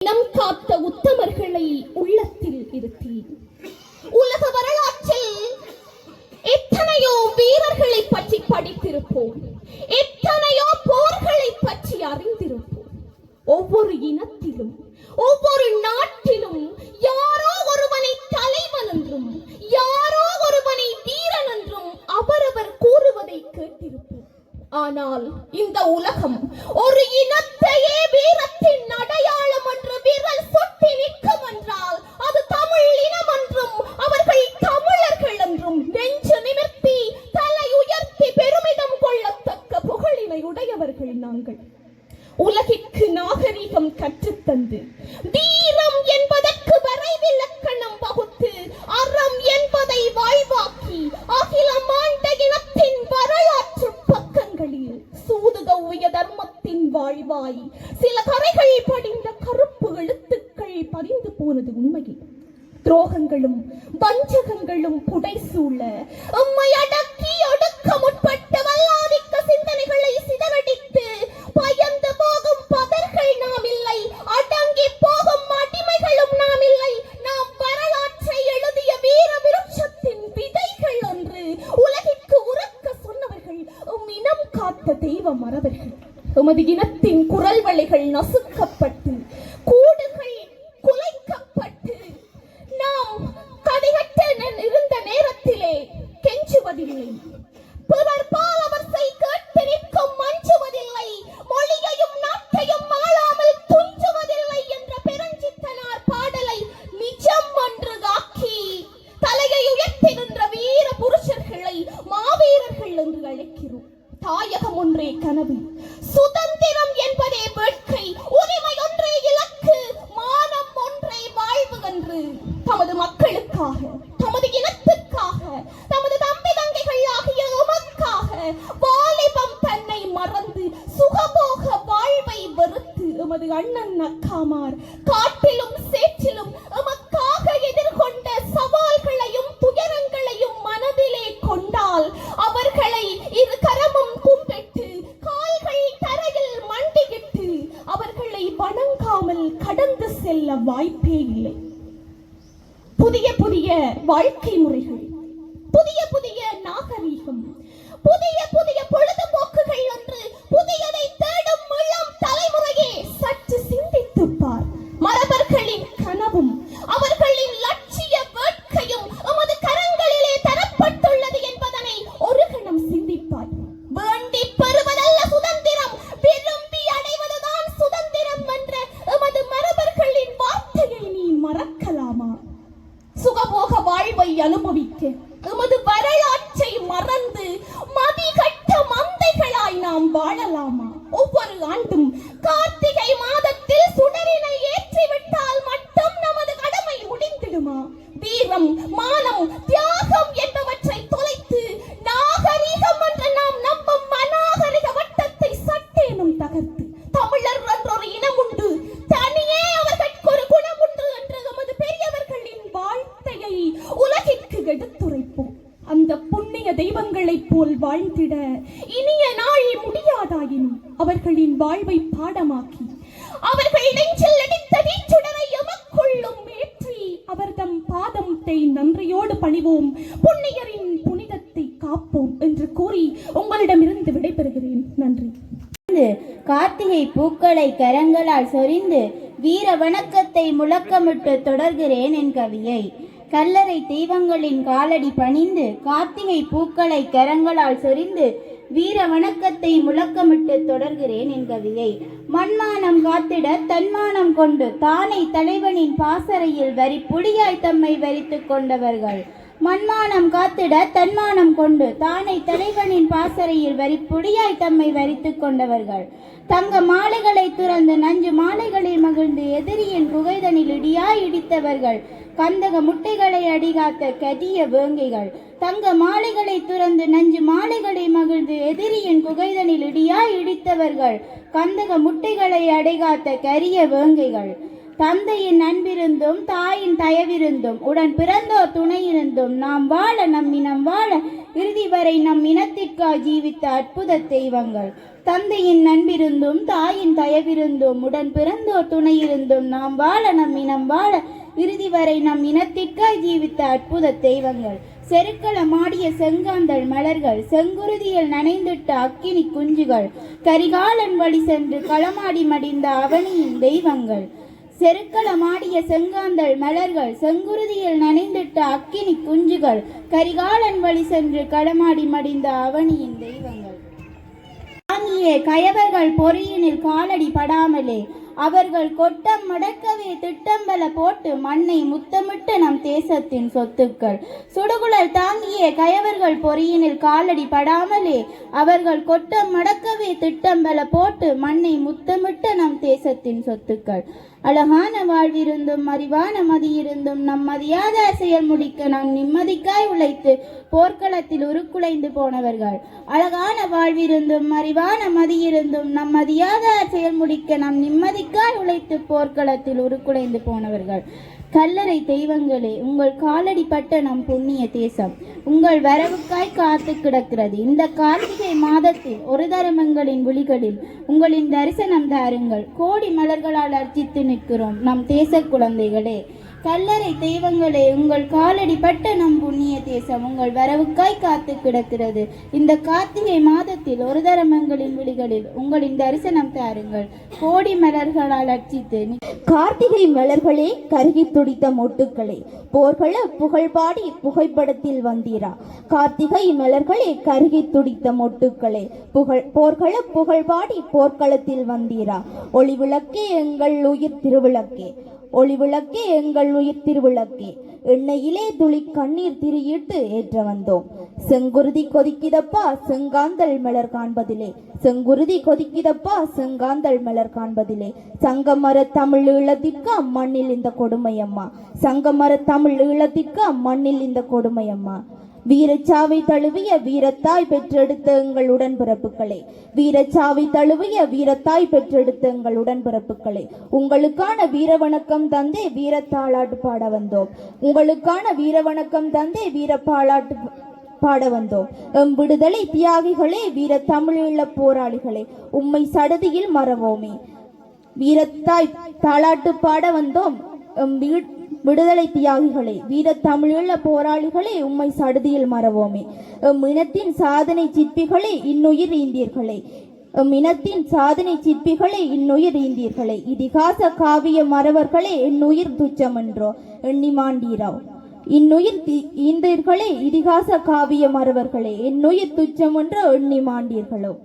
இனம் காத்த உத்தமர்களை உள்ளத்தில் இருத்தேன். உலக வரலாற்றில் எத்தனையோ வீரர்களை பற்றி படித்திருப்போம், எத்தனையோ போர்களை பற்றி அறிந்திருப்போம். ஒவ்வொரு இனத்திலும் ஒவ்வொரு நாட்டிலும் யாரோ ஒருவனை தலைவன் என்றும் யாரோ ஒருவனை வீரன் என்றும் அவரவர் கூறுவதை கேட்டிருப்போம். ஆனால் இந்த உலகம் ஒரு இனத்தையே வீரத்தின் அடையாளம் என்று விரல் சொட்டி நிற்கும் என்றால் அது தமிழ் இனம் என்றும் அவர்கள் தமிழர்கள் என்றும் நெஞ்சு நிமிர்த்தி தலை உயர்த்தி பெருமிதம் கொள்ளத்தக்க புகழினை உடையவர்கள் நாங்கள். உலகிற்கு நாகரிகம் கற்றுத்தந்து வீரம் என்பதற்கு வரைவிலக்கணம் வகுத்து அறம் என்பதை வாழ்வாக்கி அகிலம் ஆண்ட இனத்தின் வரலாற்று பக்கங்களில் சூதுகவ்விய தர்மத்தின் வாழ்வாய் சில கரைகள் படிந்த கருப்பு எழுத்துக்கள் பதிந்து போனது உண்மையே. துரோகங்களும் வஞ்சகங்களும் புடைசூழ உம்மை அடக்கி ஒடுக்க முற்பட்ட வல்லாதிக்க சிந்தனைகளை சிதறடித்து பயந்து போகும் பதர்கள் நாம் இல்லை, அடங்கி போகும் அடிமைகளும் நாம் இல்லை. நாம் வரலாற்றை எழுதிய வீர விருட்சத்தின் விதைகள் என்று உலகிற்கு உறக்க சொன்னவர்கள் இனம் காத்த தெய்வ மறவர்கள். உமது இனத்தின் குரல் வளைகள் நசுக்கப்பட்டு கூடுகள் குலைக்கப்பட்டு நாம் கதிகட்ட இருந்த நேரத்திலே கெஞ்சுவதில்லை, பிறர் பாலவர்சை கேட்டு நிற்கும் மஞ்சுவதில்லை, மொழியையும் நாட்டையும் மாளாமல் துஞ்சுவதில்லை என்ற பெருஞ்சித்தனார் பாடலை நிஜம் என்று ஆக்கி தலையை உயர்த்தி நின்ற வீர புருஷர்களை மாவீரர்கள் என்று அழைக்கிறோம். தாயகம் ஒன்றே கனவு, சுதந்திரம் என்பதே வேட்கை, உரிமை ஒன்றே இலக்கு, மானம் ஒன்றே வாழ்வு என்று தமது மக்களுக்காக, தமது இனத்துக்காக, தமது தம்பி தங்கைகள் ஆகிய உமக்காக வாலிபம் தன்னை மறந்து சுகபோக வாழ்வை வெறுத்து எமது அண்ணன் அக்காமார் காட்டிலும் சேற்றிலும் எமக்காக எதிர்கொண்ட சவால்களையும் துயரங்களையும் மனதிலே கொண்டால் அவர்களை இரு கரமும் கும்பிட்டு கால்கள் தரையில் மண்டியிட்டு அவர்களை வணங்காமல் கடந்து செல்ல வாய்ப்பே இல்லை. புதிய புதிய வாழ்க்கை முறைகள், புதிய புதிய நாகரீகம், புதிய புதிய பொழுதுபோக்குகள் என்று புதியதை தேடும் இளம் தலைமுறையே சற்று சிந்தித்துப்பார். மரபர்களின் கனவும் அவர்களின் லட்சிய வேட்கையும் எமது கரங்களிலே தரப்பட்டுள்ளது என்பதனை ஒரு கணம் சிந்திப்பார். வேண்டி பெறுவதல்ல சுதந்திரம், விரும்பி அடைவதுதான் சுதந்திரம் என்ற எமது மரபர்களின் வார்த்தையை நீ மறக்கலாமா? சுகபோக வாழ்வை அனுபவிக்க எமது வரலாற்றை மறந்து மதிகட்ட மந்தைகளாய் நாம் வாழலாமா? ஒவ்வொரு ஆண்டும் கார்த்திகை மாதத்தில் சுடரினை ஏற்றிவிட்டால் மட்டும் நமது கடமை முடிந்திடுமா? வீரம், மானம், தியாகம் என்பவற்றை தொலைத்து நாகரிகம் என்று நாம் நம்பும் அநாகரிக வட்டத்தை சட்டேனும் தகர்த்து தமிழர் என்றொரு இனம் உண்டு, தனியே அவர்களுக்கு ஒரு குணம் உண்டு என்று நமது பெரியவர்களின் வாழ்க்கையை உலகிற்கு எடுத்துரைப்போம். அந்த புண்ணிய தெய்வங்களைப் போல் வாழ்ந்திட இனிய நாள் முடியாதாயினும் அவர்களின் வாழ்வை பாடமாக்கி அவர்கள் நெஞ்சில் அடித்த வீச்சுடரை எமக்குள்ளும் ஏற்றி அவர்தம் பாதத்தை நன்றியோடு பணிவோம், புண்ணியரின் புனிதத்தை காப்போம் என்று கூறி உங்களிடமிருந்து விடைபெறுகிறேன். நன்றி. கார்த்திகை பூக்களை கரங்களால் சொரிந்து வீர வணக்கத்தை முழக்கமிட்டு தொடர்கிறேன் என் கவியை. கல்லறை தெய்வங்களின் காலடி பணிந்து கார்த்திகை பூக்களை கரங்களால் சொரிந்து வீர வணக்கத்தை முழக்கமிட்டு தொடர்கிறேன் என் கவியை. மண்மானம் காத்திட தன்மானம் கொண்டு தானை தலைவனின் பாசறையில் வரி புலியாய் தம்மை வரித்து கொண்டவர்கள். மண்மானம் காத்திட தன்மானம் கொண்டு தானை தலைவனின் பாசறையில் வரி புலியாய் தம்மை வரித்து கொண்டவர்கள். தங்க மாலைகளை துறந்து நஞ்சு மாலைகளை மகிழ்ந்து எதிரியின் குகைதனில் இடியாய் இடித்தவர்கள். கந்தக முட்டைகளை அடிகாத்த கதிய வேங்கைகள். தங்க மாலைகளை துறந்து நஞ்சு மாலைகளை மகிழ்ந்து எதிரியின் குகைதனில் இடியாய் இடித்தவர்கள். கந்தக முட்டைகளை அடைகாத்த கரிய வேங்கைகள். தந்தையின் அன்பிருந்தும் தாயின் தயவிருந்தும் உடன் பிறந்தோர் துணையிருந்தும் நாம் வாழ நம் இனம் வாழ இறுதி வரை நம் இனத்திற்காக ஜீவித்த அற்புத தெய்வங்கள். தந்தையின் அன்பிருந்தும் தாயின் தயவிருந்தும் உடன் பிறந்தோர் துணையிருந்தும் நாம் வாழ நம் இனம் வாழ இறுதி வரை நம் இனத்திற்காய் ஜீவித்த அற்புத தெய்வங்கள். செருக்களமாடிய செங்காந்தள் மலர்கள், செங்குருதியில் நனைந்திட்ட அக்கினி குஞ்சுகள், கரிகாலன் வழி சென்று களமாடி மடிந்த அவனியின் தெய்வங்கள். செருக்களமாடிய செங்காந்தள் மலர்கள், செங்குருதியில் நனைந்திட்ட அக்கினி குஞ்சுகள், கரிகாலன் வழி சென்று களமாடி மடிந்த அவனியின் தெய்வங்கள். தாங்கிய கயவர்கள் பொறியினில் காலடி படாமலே அவர்கள் கொட்டம் மடக்கவே திட்டம்பல போட்டு மண்ணை முத்தமிட்டு நம் தேசத்தின் சொத்துக்கள். சுடுகுழல் தாங்கிய கயவர்கள் பொறியினில் காலடி படாமலே அவர்கள் கொட்டம் மடக்கவே திட்டம்பல போட்டு மண்ணை முத்தமிட்டு நம் தேசத்தின் சொத்துக்கள். அழகான வாழ்விருந்தும் அறிவான மதியிருந்தும் நம் மதியாத செயல் முடிக்க நாம் நிம்மதிக்காய் உழைத்து போர்க்களத்தில் உருக்குலைந்து போனவர்கள். அழகான வாழ்விருந்தும் அறிவான மதியிருந்தும் நம் மதியாத செயல் முடிக்க நாம் நிம்மதிக்காய் உழைத்து போர்க்களத்தில் உருக்குலைந்து போனவர்கள். கல்லறை தெய்வங்களே, உங்கள் காலடி பட்ட நம் புண்ணிய தேசம் உங்கள் வரவுக்காய் காத்து கிடக்கிறது. இந்த கார்த்திகை மாதத்தில் ஒரு தரமங்களின் விழிகளில் உங்களின் தரிசனம் தாருங்கள். கோடி மலர்களால் அர்ச்சித்து நிற்கிறோம் நம் தேச குழந்தைகளே. கல்லறை தெய்வங்களே, உங்கள் காலடி பட்ட நம் புண்ணிய தேசம் உங்கள் வரவுக்காய் காத்து கிடக்கிறது. இந்த கார்த்திகை மாதத்தில் ஒரு தரமங்களின் விழிகளில் உங்களின் தரிசனம் தாருங்கள். கோடி மலர்களால் அர்ச்சித்து கார்த்திகை மலர்களே, கருகி துடித்த மொட்டுக்களே, போர்கள புகழ்பாடி புகைப்படத்தில் வந்தீரா. கார்த்திகை மலர்களே, கருகி துடித்த மொட்டுக்களே, போர்கள புகழ்பாடி போர்க்களத்தில் வந்தீரா. ஒளிவிளக்கே எங்கள் உயிர் திருவிளக்கே, ஒளிவிளக்கே எங்கள் உயிர் திருவிளக்கே, எண்ணெயிலே துளி கண்ணீர் திரியிட்டு ஏற்ற வந்தோம். செங்குருதி கொதிக்கிதப்பா செங்காந்தள் மலர் காண்பதிலே, செங்குருதி கொதிக்கிதப்பா செங்காந்தள் மலர் காண்பதிலே. சங்கமர தமிழ் ஈழத்திற்கு மண்ணில் இந்த கொடுமையம்மா, சங்கமர தமிழ் ஈழத்திற்கு மண்ணில் இந்த கொடுமையம்மா. வீரச்சாவை தழுவிய வீரத்தாய் பெற்றெடுத்த எங்கள் உடன்பிறப்புகளே, வீரச்சாவை தழுவிய வீரத்தாய் பெற்றெடுத்த எங்கள் உடன்பிறப்புகளே, உங்களுக்கான வீரவணக்கம் தந்தே வீரத்தாளாட்டு பாட வந்தோம். உங்களுக்கான வீரவணக்கம் தந்தே வீரப்பாளாட்டு பாட வந்தோம். எம் விடுதலை தியாகிகளே, வீர தமிழீழ போராளிகளே, உம்மை சடுதியில் மறவோமே. வீரத்தாய் தாளாட்டு பாட வந்தோம். எம் விடுதலை தியாகிகளே, வீர தமிழீழ போராளிகளே, உம்மை சடுதியில் மறவோமே. எம் இனத்தின் சாதனை சிற்பிகளே, இன்னுயிர் ஈந்தீர்களே, எம் இனத்தின் சாதனை சிற்பிகளே, இன்னுயிர் ஈந்தீர்களே. இதிகாச காவிய மறவர்களே, என்னுயிர் துச்சமென்றோ எண்ணி மாண்டீரோ. இன்னுயிர் ஈந்தீர்களே, இதிகாச காவிய மறவர்களே, என்னுயிர் துச்சமென்றோ எண்ணி மாண்டீர்களோ.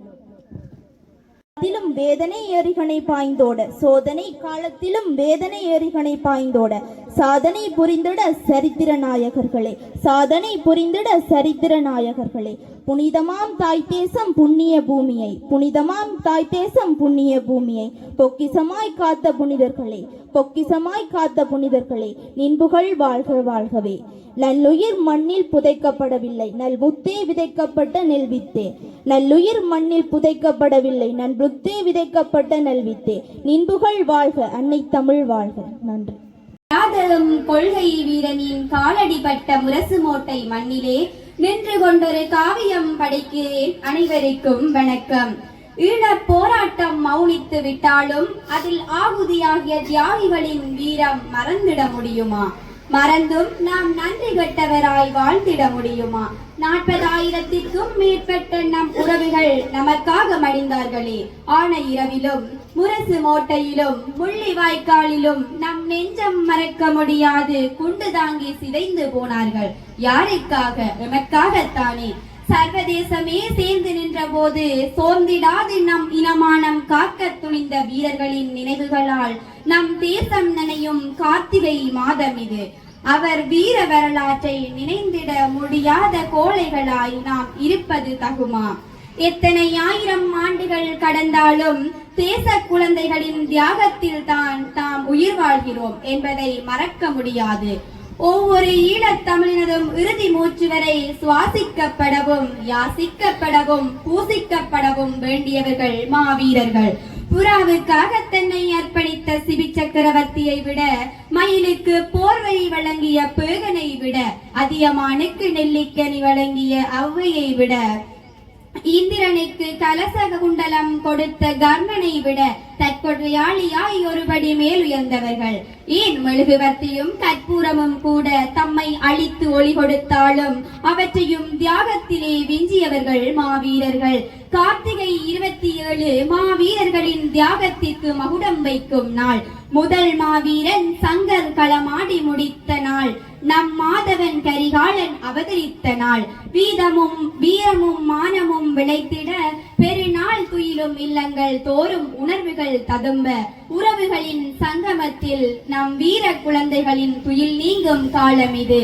வேதனை எரிகனை பாய்ந்தோட, சோதனை காலத்திலும் வேதனை எரிகனை பாய்ந்தோட, சாதனை புரிந்திட சரித்திர நாயகர்களே, சாதனை புரிந்திட சரித்திர நாயகர்களே. புனிதமாம் தாய் தேசம் புண்ணிய பூமியை, புனிதமாம் தாய் தேசம் புண்ணிய பூமியை பொக்கிசமாய் காத்த புனிதர்களே, பொக்கிசமாய் காத்த புனிதர்களே, நின்புகள் வாழ்க வாழ்கவே. நல்லுயிர் மண்ணில் புதைக்கப்படவில்லை, நல்முத்தே விதைக்கப்பட்ட நெல்வித்தே. நல்லுயிர் மண்ணில் புதைக்கப்படவில்லை, நல்முத்தே விதைக்கப்பட்ட நல்வித்தே. நின்புகள் வாழ்க, அன்னை தமிழ் வாழ்க. நன்றி. யாதலும் கொள்கை வீரனின் காலடிப்பட்ட முரசு மோட்டை மண்ணிலே நின்று கொண்டொரு காவியம் படைக்கிறேன். அனைவருக்கும் வணக்கம். ஈழப் போராட்டம் மௌனித்து விட்டாலும் அதில் ஆகுதியாகிய தியாகிகளின் வீரம் மறந்திட முடியுமா? மறந்தும் நாம் நன்றி கெட்டவராய் வாழ்ந்திட முடியுமா? 40,000க்கும் மேற்பட்ட நம் உறவுகள் நமக்காக மடிந்தார்களே. ஆன இரவிலும் முரசு மோட்டையிலும் முள்ளி வாய்க்காலிலும் நம் நெஞ்சம் மறக்க முடியாது குண்டு தாங்கி சிதைந்து போனார்கள். யாருக்காக? எமக்காகத்தானே. சர்வதேசமே சேர்ந்து நின்ற போது சோர்ந்திடாது நம் இனமானம் காக்க துணிந்த வீரர்களின் நினைவுகளால் நம் தேசம் நனையும் கார்த்திகை மாதம் இது. அவர் வீர வரலாற்றை நினைந்திட முடியாத கோழைகளாய் நாம் இருப்பது தகுமா? எத்தனை ஆயிரம் ஆண்டுகள் கடந்தாலும் தேச குழந்தைகளின் தியாகத்தில் தான் தாம் உயிர் வாழ்கிறோம் என்பதை மறக்க முடியாது. ஒவ்வொரு ஈழத்தமிழினதும் இறுதி மூச்சு வரை சுவாசிக்கப்படவும் யாசிக்கப்படவும் பூசிக்கப்படவும் வேண்டியவர்கள் மாவீரர்கள். புறாவுக்காக தன்னை அர்ப்பணித்த சிபி சக்கரவர்த்தியை விட, மயிலுக்கு போர்வை வழங்கிய பேகனை விட, அதியமானுக்கு நெல்லிக்கனி வழங்கிய ஔவையை விட, இந்திரனுக்கு கலச குண்டலம் கொடுத்த கர்ணனை விட தற்கொடையாளியாய் ஒருபடி மேல் உயர்ந்தவர்கள். ஏன் மெழுகுவர்த்தியும் கற்பூரமும் கூட தம்மை அழித்து ஒளி கொடுத்தாலும் அவற்றையும் தியாகத்திலே விஞ்சியவர்கள் மாவீரர்கள். கார்த்திகை 27 மாவீரர்களின் தியாகத்திற்கு மகுடம் வைக்கும் நாள். முதல் மாவீரன் சங்கர் களமாடி முடித்த நாள். நம் மாதவன் கரிகாலன் அவதரித்த நாள். வீரமும் மானமும் விளைத்திட பெருநாள் துயிலும் இல்லங்கள் தோறும் உணர்வுகள் ததும்ப, உறவுகளின் சங்கமத்தில் நம் வீர குழந்தைகளின் துயில் நீங்கும் காலம் இது.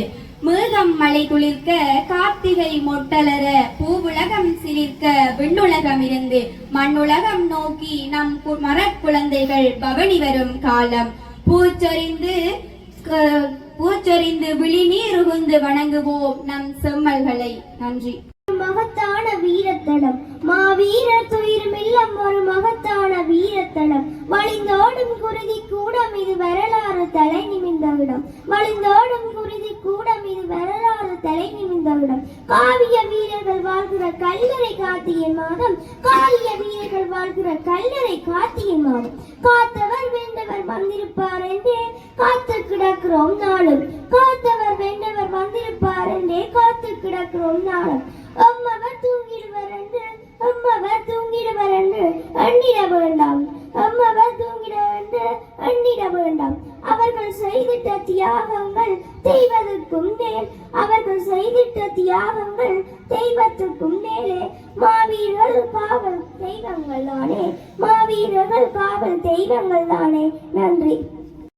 மேகம் மழை குளிர்க்க, கார்த்திகை மொட்டலர, பூவுலகம் சிலிர்க்க, விண்ணுலகம் இருந்து மண்ணுலகம் நோக்கி நம் மரக்குழந்தைகள் பவனி வரும் காலம். பூச்சொரிந்து விழிநீர் உகுந்து வணங்குவோம் நம் செம்மல்களை. நன்றி. மகத்தான வீரத்தடம் மாவீரர் துயிரும் இல்லம் ஒரு மகத்தான வீரத்தடம். வழிந்தோடும் குருதி கூடம் இது வரலாறு தலை நிமிர்ந்த இடம். வழிந்தோடும் குருதி கூடம் இது வரலாறு தலை நிமிர்ந்த இடம். காவிய வீரர்கள் வாழ்கிற கல்லறை கார்த்திகை மாதம். காவிய வீரர்கள் வாழ்கிற கல்லறை கார்த்திகை மாதம். காத்தவர் வேண்டவர் வந்திருப்பார் என்றே காத்து கிடக்கிறோம் நாளும். காத்தவர் வேண்டவர் வந்திருப்பார் என்றே காத்து கிடக்கிறோம் நாளும். அம்மவர் தூங்கிடுவர் என்று எண்ணிட வேண்டாம். அம்மவர் தூங்கிடுவர் என்று எண்ணிட வேண்டாம். அவர்கள் செய்திட்ட தியாகங்கள் தெய்வத்துக்கும் மேல். அவர்கள் செய்திட்ட தியாகங்கள் தெய்வத்துக்கும் மேலே. மாவீரர்கள் காவல் தெய்வங்கள் தானே. மாவீரர்கள் காவல் தெய்வங்கள் தானே. நன்றி.